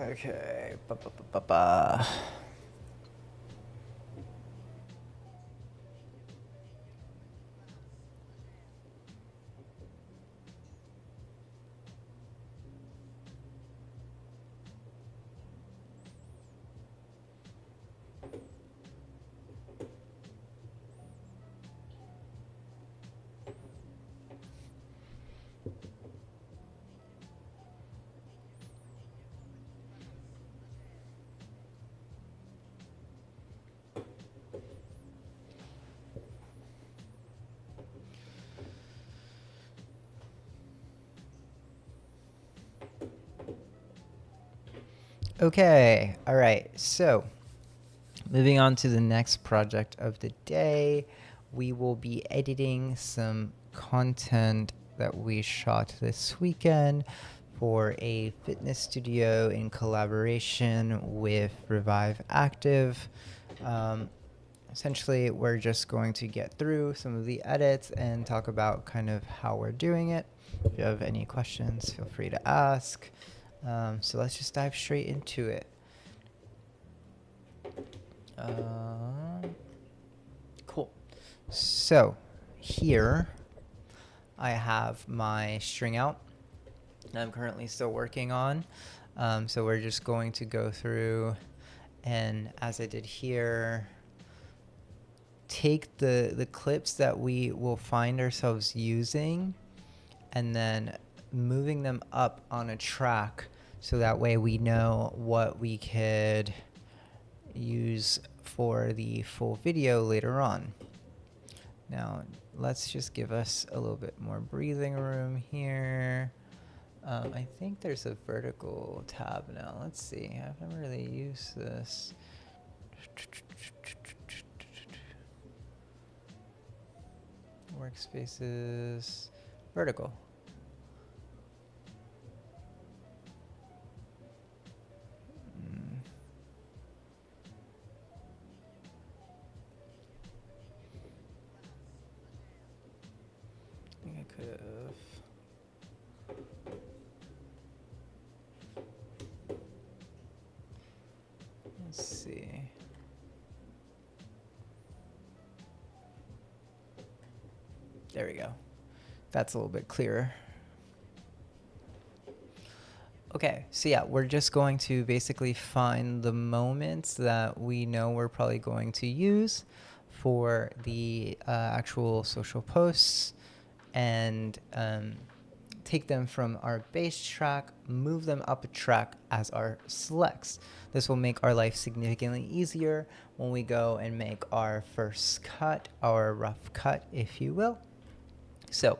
Okay. Ba. Okay. All right. So, moving on to the next project of the day, we will be editing some content that we shot this weekend for a fitness studio in collaboration with Revive Active. Essentially, we're just going to get through some of the edits and talk about kind of how we're doing it. If you have any questions, feel free to ask. So let's just dive straight into it. Cool. So here I have my string out that I'm currently still working on. So we're just going to go through and, as I did here, take the clips that we will find ourselves using and then moving them up on a track so that way we know what we could use for the full video later on. Now, let's just give us a little bit more breathing room here. I think there's a vertical tab now. Let's see. I've never really used this. Workspaces, vertical. I think I could have. Let's see. There we go. That's a little bit clearer. Okay, so yeah, we're just going to basically find the moments that we know we're probably going to use for the actual social posts and take them from our base track, move them up a track as our selects. This will make our life significantly easier when we go and make our first cut, our rough cut, if you will. So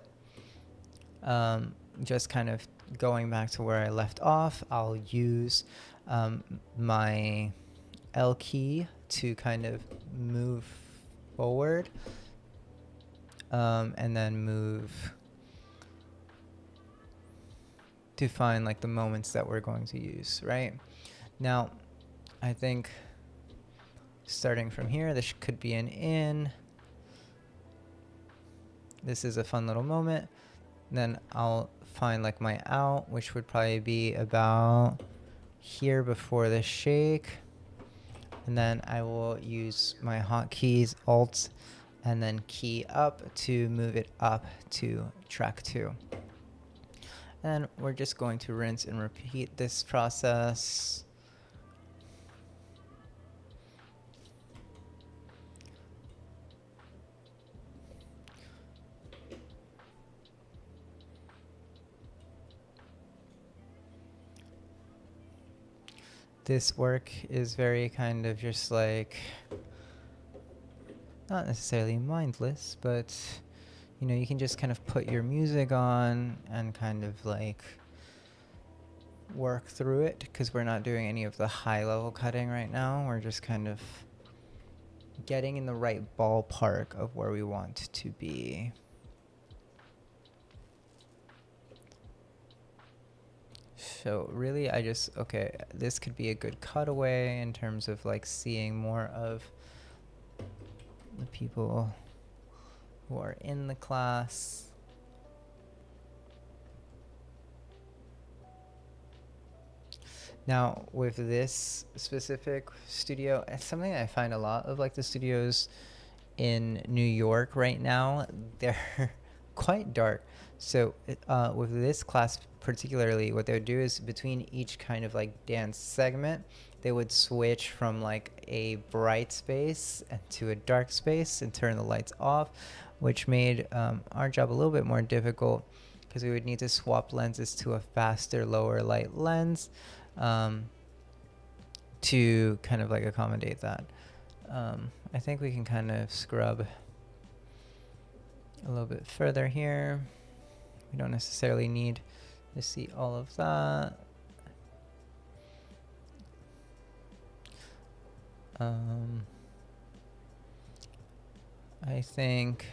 just kind of going back to where I left off, I'll use my L key to kind of move forward and then move to find like the moments that we're going to use, right? Now, I think starting from here, this could be an in. This is a fun little moment. Then I'll find like my out, which would probably be about here before the shake. And then I will use my hotkeys, Alt, and then key up to move it up to track 2. And we're just going to rinse and repeat this process. This work is very kind of just like, not necessarily mindless, but you know, you can just kind of put your music on and kind of like work through it, because we're not doing any of the high level cutting right now. We're just kind of getting in the right ballpark of where we want to be. So really okay, this could be a good cutaway in terms of like seeing more of the people who are in the class. Now, with this specific studio, it's something I find a lot of like the studios in New York right now, they're quite dark. So with this class particularly, what they would do is between each kind of like dance segment, they would switch from like a bright space to a dark space and turn the lights off, which made our job a little bit more difficult because we would need to swap lenses to a faster, lower light lens um, to kind of like accommodate that. I think we can kind of scrub a little bit further here. We don't necessarily need to see all of that. I think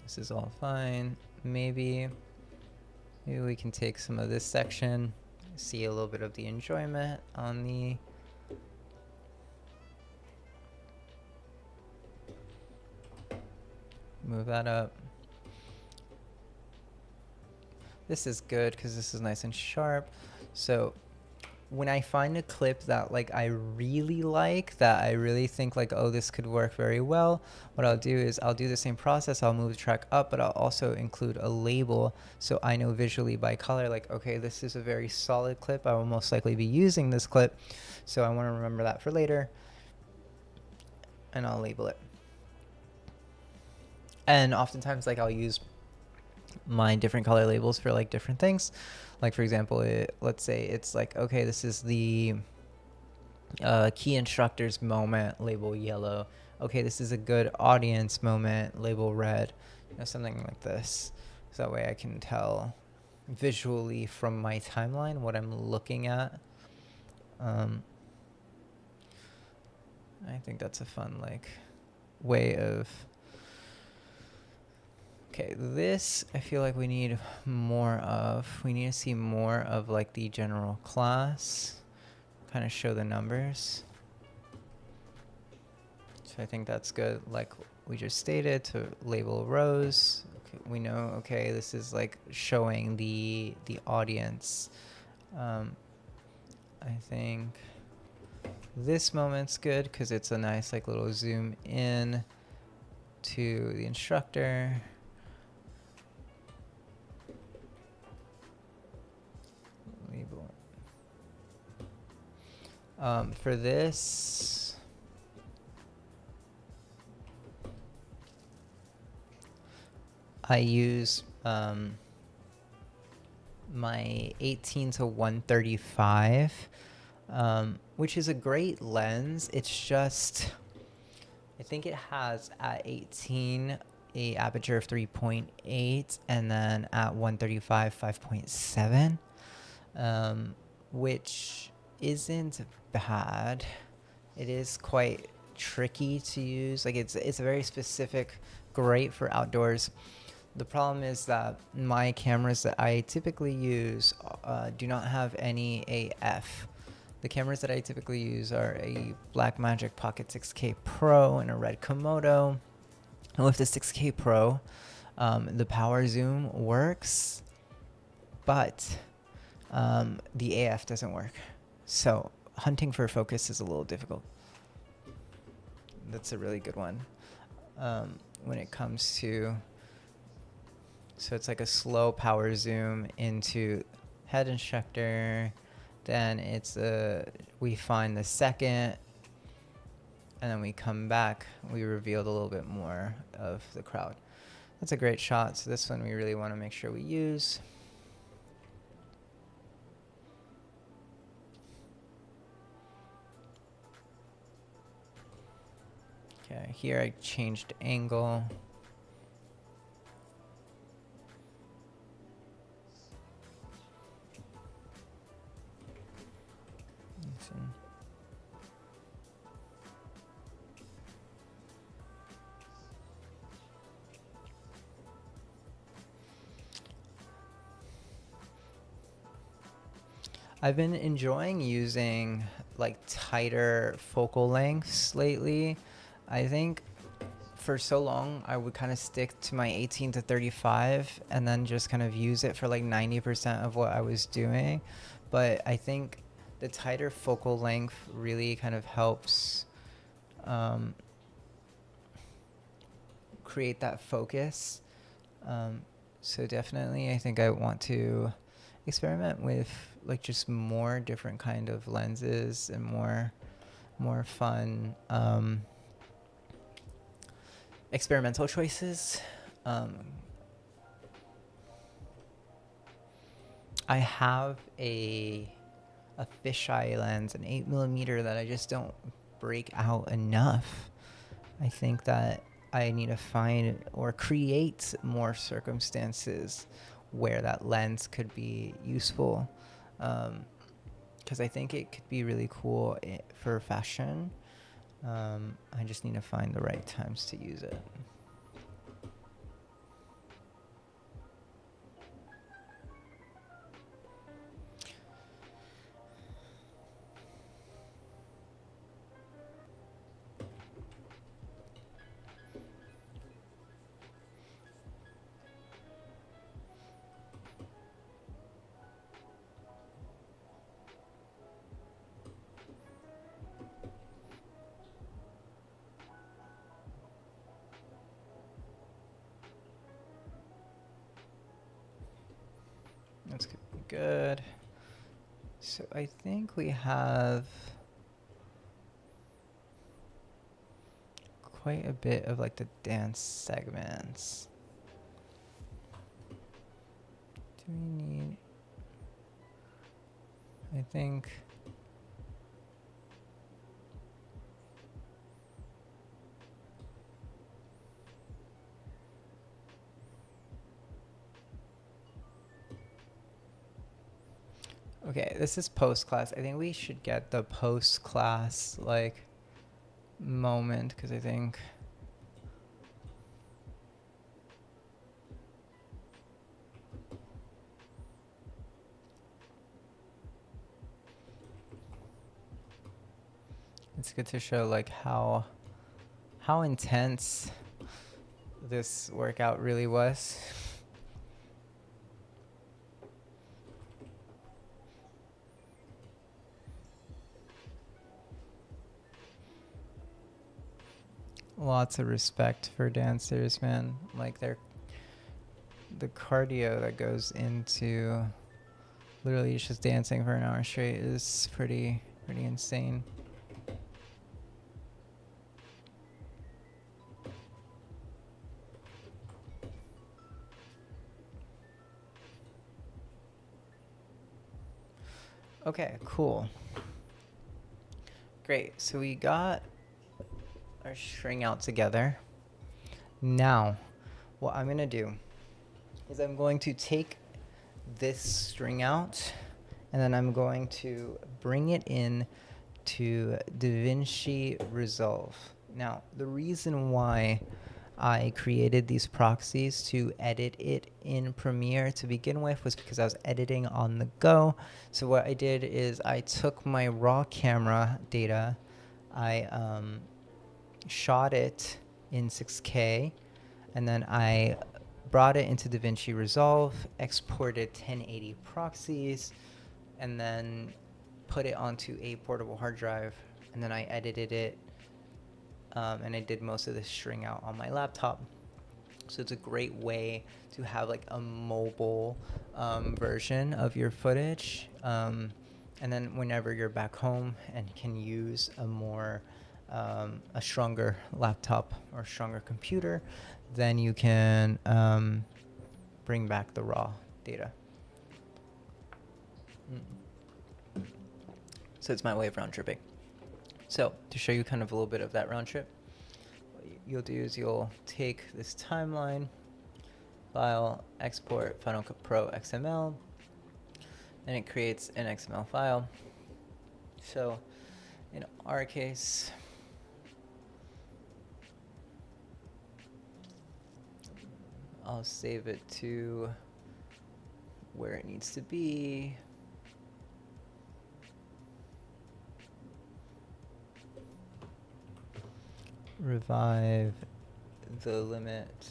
this is all fine. Maybe we can take some of this section, see a little bit of the enjoyment on the move that up. This is good because this is nice and sharp. So when I find a clip that like I really like, that I really think like, oh, this could work very well, what I'll do is I'll do the same process. I'll move the track up, but I'll also include a label so I know visually by color, like, okay, this is a very solid clip. I will most likely be using this clip, so I want to remember that for later, and I'll label it. And oftentimes, like, I'll use my different color labels for like different things. Like for example, let's say it's like, okay, this is the key instructors moment, label yellow. Okay, this is a good audience moment, label red. Something like this. So that way I can tell visually from my timeline what I'm looking at. I think that's a fun like way of. Okay, this I feel like we need more of. We need to see more of like the general class, kind of show the numbers. So I think that's good. Like we just stated, to label rows. Okay, we know, okay, this is like showing the audience. I think this moment's good because it's a nice like little zoom in to the instructor. Label. For this, I use my 18 to 135, which is a great lens. It's just, I think it has at 18 a aperture of 3.8 and then at 135 5.7, which isn't bad. It is quite tricky to use. Like it's a very specific, great for outdoors. The problem is that my cameras that I typically use do not have any AF. The cameras that I typically use are a Blackmagic Pocket 6K Pro and a Red Komodo. And with the 6K Pro, the power zoom works, but the AF doesn't work. So hunting for focus is a little difficult. That's a really good one. When it comes to, so it's like a slow power zoom into head instructor, then it's we find the second, and then we come back, we revealed a little bit more of the crowd. That's a great shot. So this one we really want to make sure we use. Okay, here I changed angle. I've been enjoying using like tighter focal lengths lately. I think for so long I would kind of stick to my 18 to 35 and then just kind of use it for like 90% of what I was doing. But I think the tighter focal length really kind of helps create that focus. So definitely I think I want to experiment with like just more different kind of lenses and more fun experimental choices. I have a fisheye lens, an 8mm that I just don't break out enough. I think that I need to find or create more circumstances where that lens could be useful, because I think it could be really cool for fashion. I just need to find the right times to use it. That's gonna be good. So I think we have quite a bit of like the dance segments. Do we need... I think... Okay, this is post-class. I think we should get the post-class, like, moment, because I think... it's good to show, like, how intense this workout really was. Lots of respect for dancers, man. Like the cardio that goes into literally just dancing for an hour straight is pretty insane. Okay, cool. Great. So we got our string out together. Now, what I'm going to do is I'm going to take this string out and then I'm going to bring it in to DaVinci Resolve. Now, the reason why I created these proxies to edit it in Premiere to begin with was because I was editing on the go. So what I did is I took my raw camera data, I shot it in 6K, and then I brought it into DaVinci Resolve, exported 1080 proxies, and then put it onto a portable hard drive, and then I edited it, and I did most of the string out on my laptop. So it's a great way to have like a mobile version of your footage, and then whenever you're back home and can use a stronger laptop or stronger computer, then you can bring back the raw data. So it's my way of round tripping. So to show you kind of a little bit of that round trip, what you'll do is you'll take this timeline file, export Final Cut Pro XML, and it creates an XML file. So in our case, I'll save it to where it needs to be. Revive the limit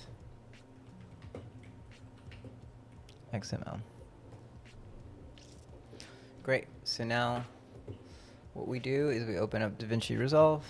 XML. Great. So now what we do is we open up DaVinci Resolve.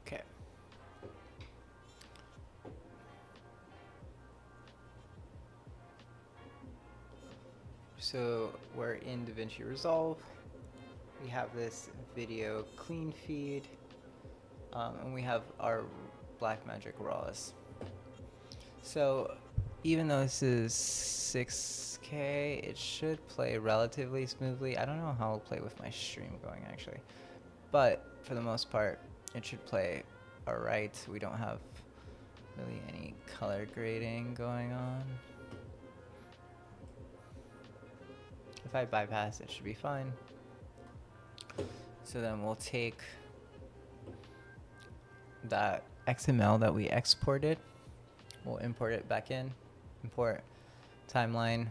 Okay. So we're in DaVinci Resolve. We have this video clean feed, and we have our Blackmagic RAWs. So even though this is 6K, it should play relatively smoothly. I don't know how it'll play with my stream going actually, but for the most part, it should play alright. We don't have really any color grading going on. If I bypass, it should be fine. So then we'll take that XML that we exported. We'll import it back in. Import timeline.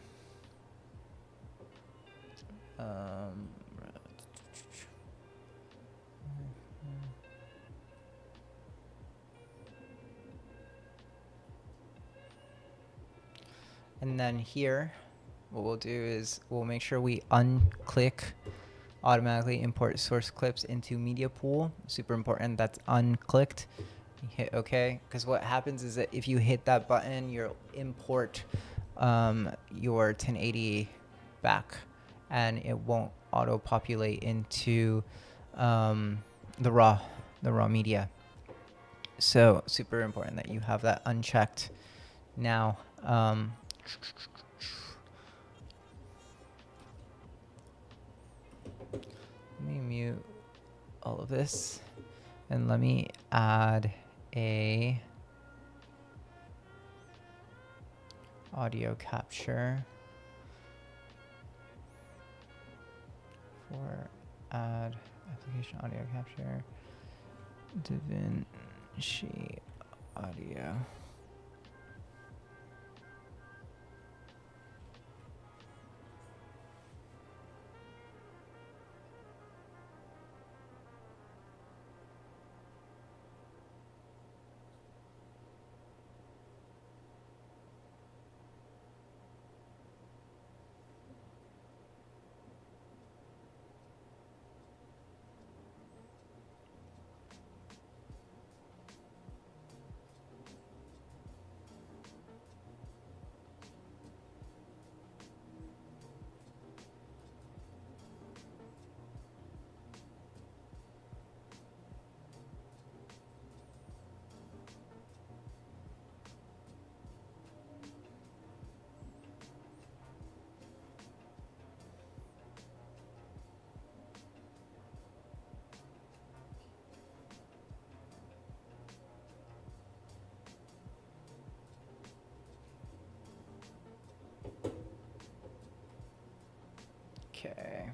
And then here, what we'll do is we'll make sure we unclick automatically import source clips into media pool. Super important, that's unclicked. You hit OK, because what happens is that if you hit that button, you'll import your 1080 back, and it won't auto populate into the raw media. So super important that you have that unchecked. Now let me mute all of this and let me add a audio capture for add application audio capture DaVinci audio. Okay.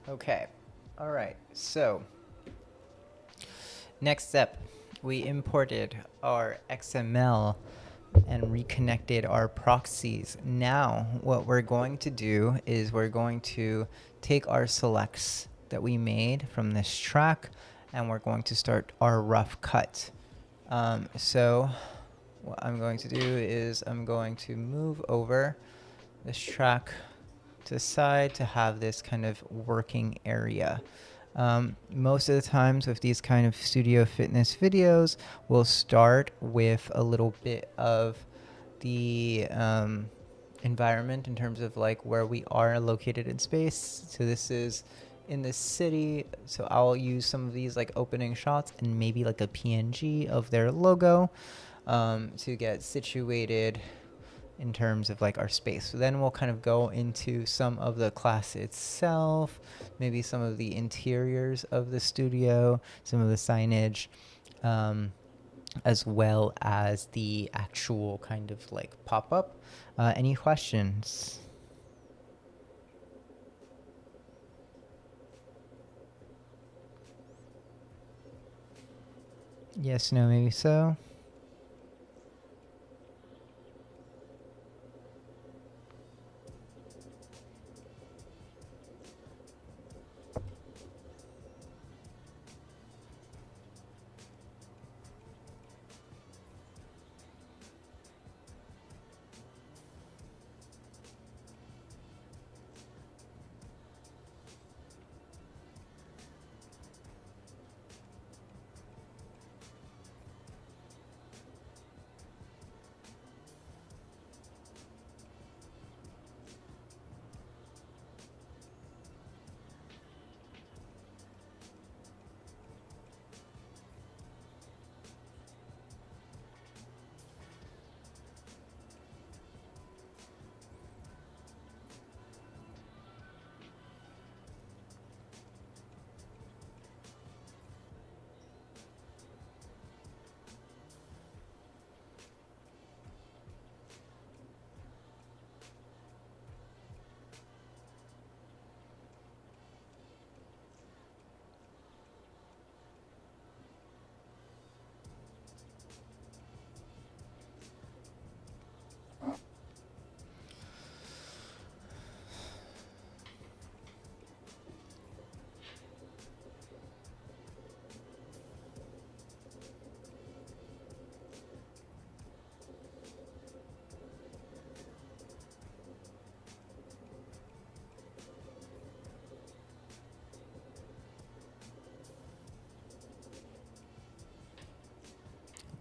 Okay. All right. So next step, we imported our XML and reconnected our proxies. Now, what we're going to do is we're going to take our selects that we made from this track and we're going to start our rough cut. So what I'm going to do is I'm going to move over this track to the side to have this kind of working area. Most of the times with these kind of studio fitness videos, we'll start with a little bit of the environment in terms of like where we are located in space. So this is in the city. So I'll use some of these like opening shots and maybe like a PNG of their logo to get situated in terms of like our space. So then we'll kind of go into some of the class itself, maybe some of the interiors of the studio, some of the signage, as well as the actual kind of like pop-up. Any questions? Yes, no, maybe so.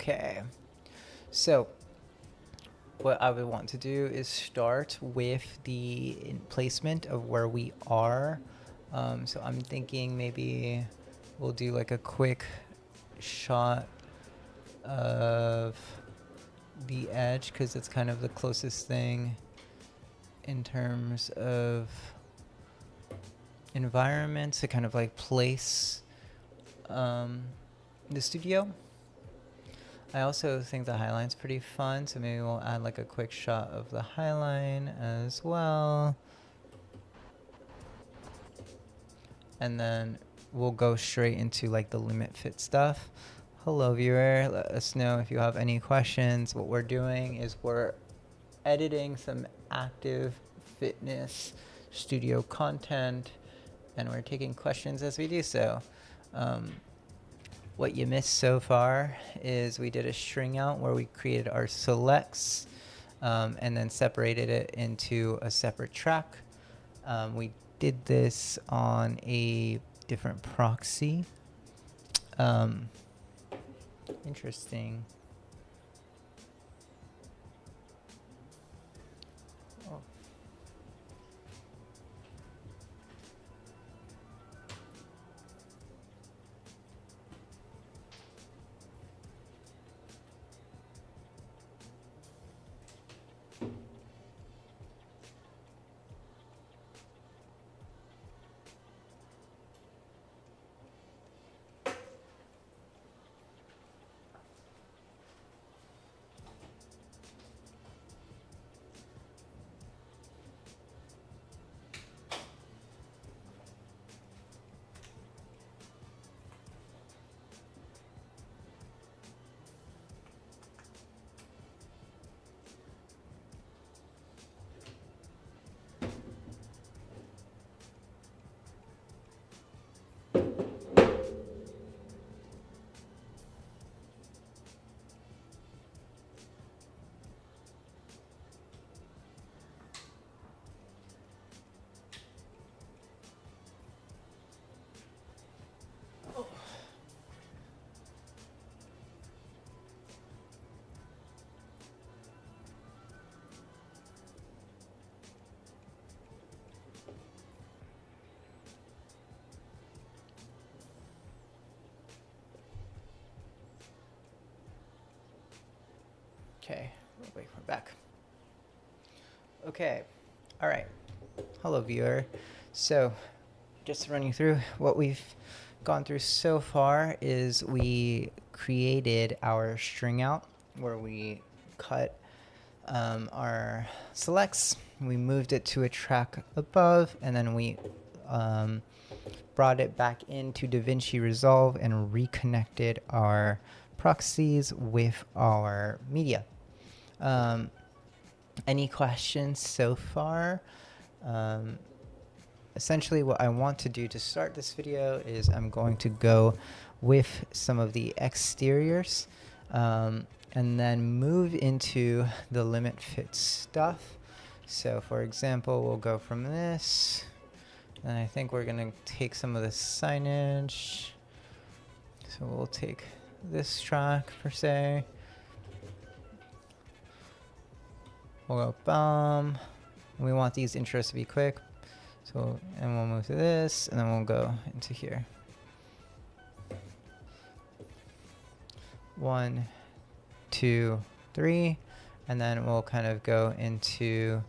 Okay, so what I would want to do is start with the placement of where we are. So I'm thinking maybe we'll do like a quick shot of the edge because it's kind of the closest thing in terms of environment to kind of like place the studio. I also think the highline's pretty fun, so maybe we'll add like a quick shot of the highline as well. And then we'll go straight into like the limit fit stuff. Hello viewer, let us know if you have any questions. What we're doing is we're editing some active fitness studio content and we're taking questions as we do so. What you missed so far is we did a string out where we created our selects and then separated it into a separate track. We did this on a different proxy. Interesting. Oh. Okay, wait, we're back. Okay, all right. Hello, viewer. So, just to run you through what we've gone through so far is we created our string out where we cut our selects, we moved it to a track above, and then we brought it back into DaVinci Resolve and reconnected our proxies with our media. Any questions so far? Essentially what I want to do to start this video is I'm going to go with some of the exteriors and then move into the limit fit stuff. So for example, we'll go from this, and I think we're gonna take some of the signage. So we'll take this track per se. We'll go bum. We want these intros to be quick. So, and we'll move to this, and then we'll go into here. 1, 2, 3, and then we'll kind of go into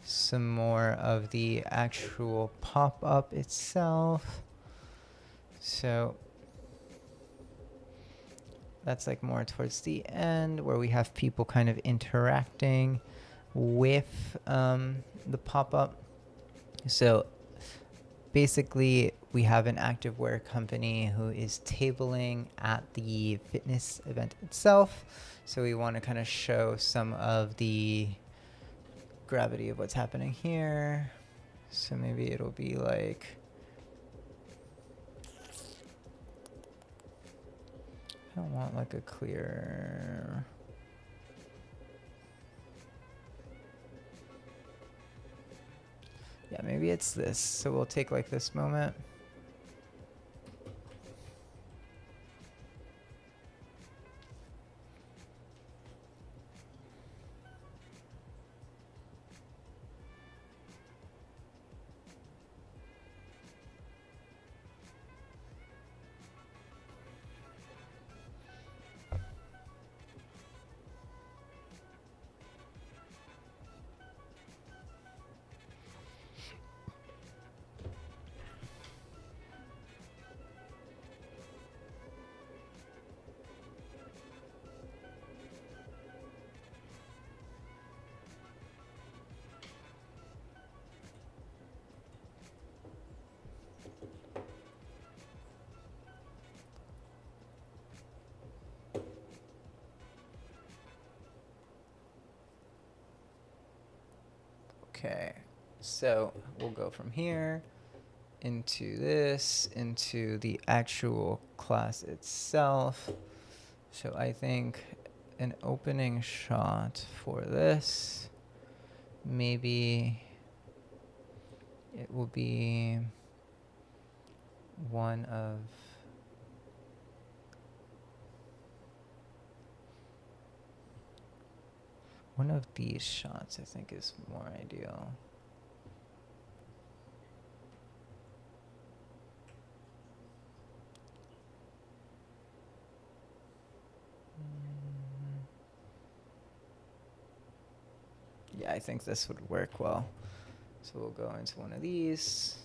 some more of the actual pop-up itself. So that's like more towards the end where we have people kind of interacting with the pop-up. So basically we have an activewear company who is tabling at the fitness event itself. So we want to kind of show some of the gravity of what's happening here. So maybe it'll be like, I don't want like a clear, yeah, maybe it's this. So we'll take like this moment. Okay, so we'll go from here into this, into the actual class itself. So I think an opening shot for this, maybe it will be one of these shots, I think, is more ideal. Yeah, I think this would work well. So we'll go into one of these.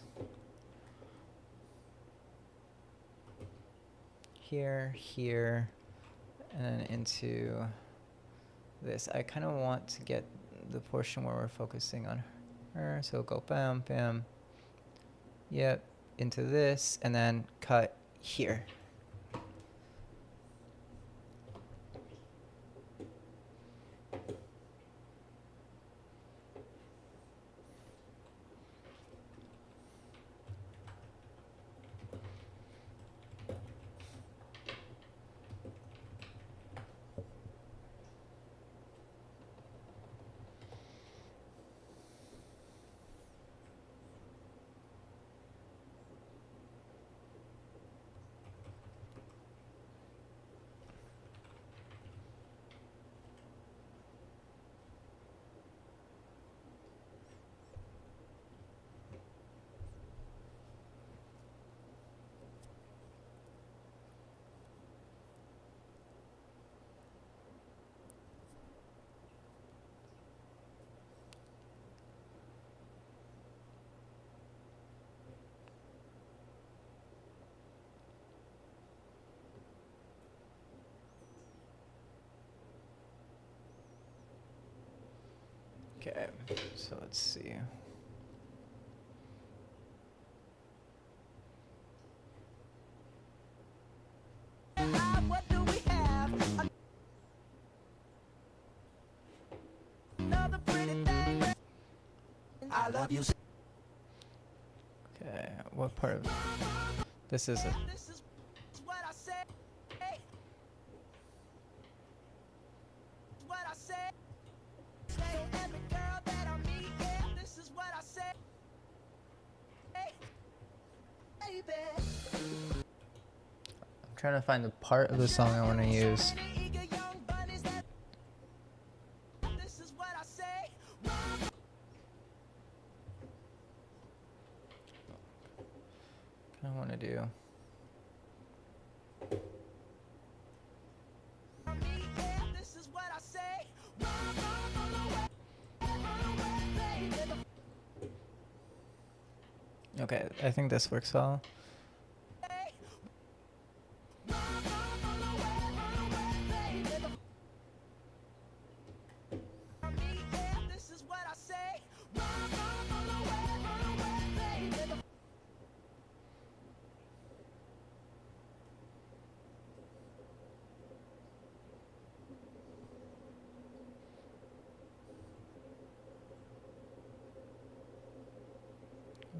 Here, here, and then into this. I kind of want to get the portion where we're focusing on her. So go bam, bam. Yep, into this, and then cut here. Okay, so let's see. What do we have? Another pretty thing. I love you. Okay, what part of this is it? This is what I say. What I say. Say every girl that I meet, yeah, this is what I say. Baby. I'm trying to find the part of the song I want to use. This is what I say. What I want to do. This is what I say. Okay, I think this works well. This is what I say.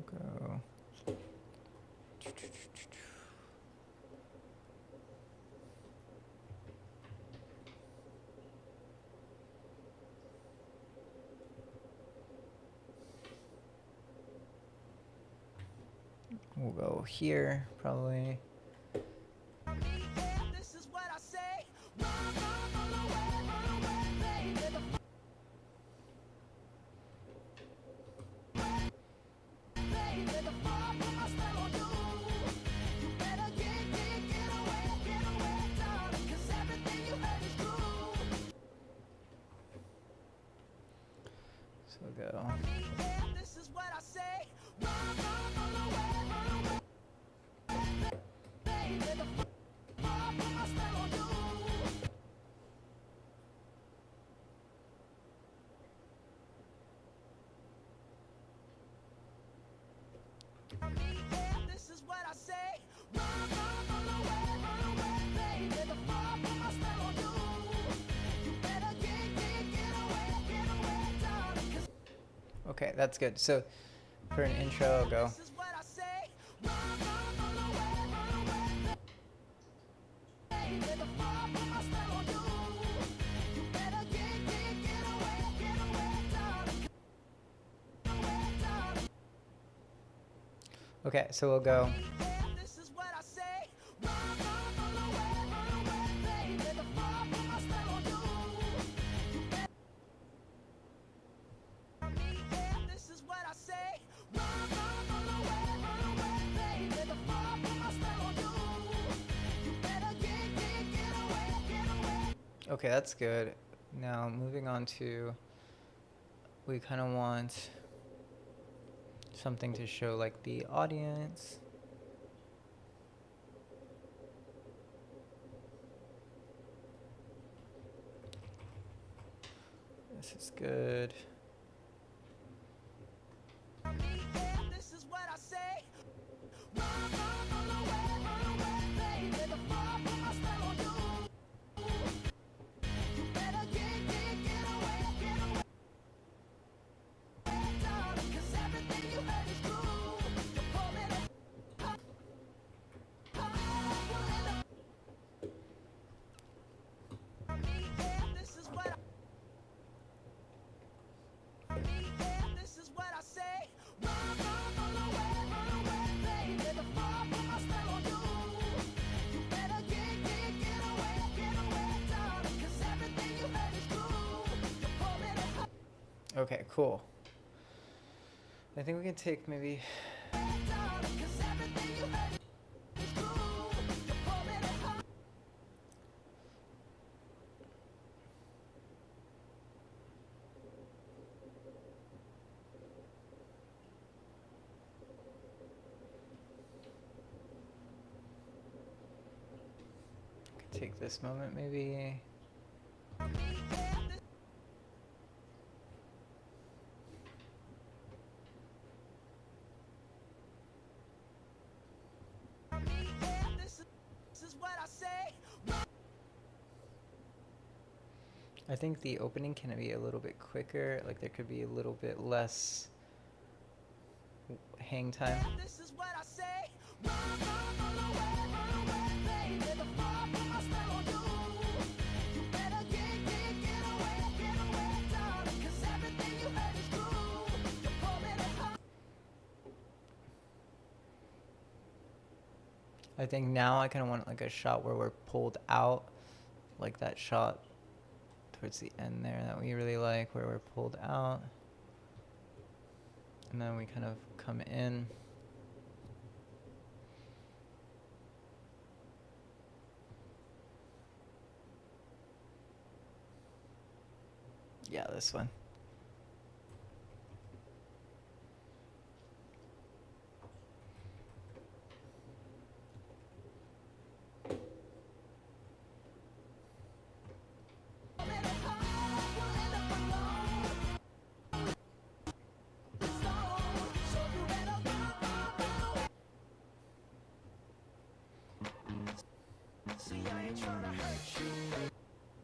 Go. We'll go here, probably. This is what I say. So we'll go. This is what I say. This is what I say. Okay, that's good. So for an intro, I'll go. This is what I say. Okay, so we'll go. This is what I say. This is what I say. Okay, that's good. Now moving on to, we kind of want something to show like the audience. This is good. This is what I say. This is what This is what I say. Okay, cool. I think we can take maybe. Take this moment maybe. what I say. I think the opening can be a little bit quicker. Like there could be a little bit less hang time. This is what I say. Run, run away, baby. Before I put my spell on you. You better get away, darling. 'Cause everything you heard is true. You pull me to heart. I think now I kind of want like a shot where we're pulled out, like that shot towards the end there that we really like, where we're pulled out. And then we kind of come in. Yeah, this one. See, I ain't tryna hurt you.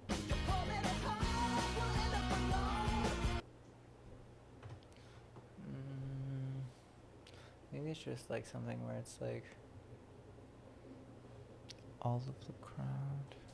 You pull me to heart, we'll end up alone. Maybe it's just like something where it's like all of the crowd.